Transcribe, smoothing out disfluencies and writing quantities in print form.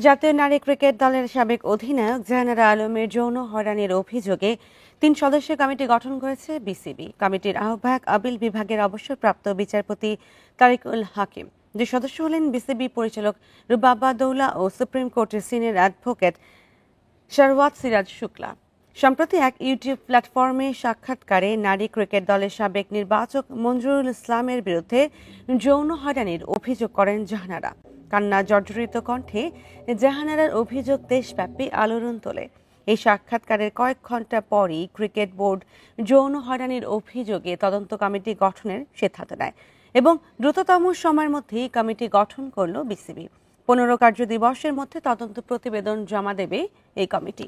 জাতীয় নারী ক্রিকেট দলের সাবেক অধিনায়ক জাহানারা আলমের যৌন হয়রানির অভিযোগে ৩ সদস্যের কমিটি গঠন করেছে বিসিবি। কমিটির আহ্বায়ক আপিল বিভাগের অবসরপ্রাপ্ত বিচারপতি তারিকুল হাকিম। ২ সদস্য হলেন বিসিবি পরিচালক রুবাবা দৌলা ও সুপ্রিম কোর্টের সিনিয়র অ্যাডভোকেট শারওয়াত সিরাজ শুক্লা। সম্প্রতি এক ইউটিউব প্ল্যাটফর্মে সাক্ষাৎকারে নারী ক্রিকেট দলের সাবেক নির্বাচক মঞ্জুরুল ইসলামের বিরুদ্ধে যৌন হয়রানির অভিযোগ করেন জাহানারা। কান্না জর্জরিত কণ্ঠে জাহানারার অভিযোগ দেশব্যাপী আলোড়ন তোলে। এই সাক্ষাৎকারের কয়েক ঘণ্টা পরই ক্রিকেট বোর্ড যৌন হয়রানির অভিযোগে তদন্ত কমিটি গঠনের সিদ্ধান্ত নেয় এবং দ্রুততম সময়ের মধ্যেই কমিটি গঠন করল বিসিবি। ১৫ কার্যদিবসের মধ্যে তদন্ত প্রতিবেদন জমা দেবে এই কমিটি।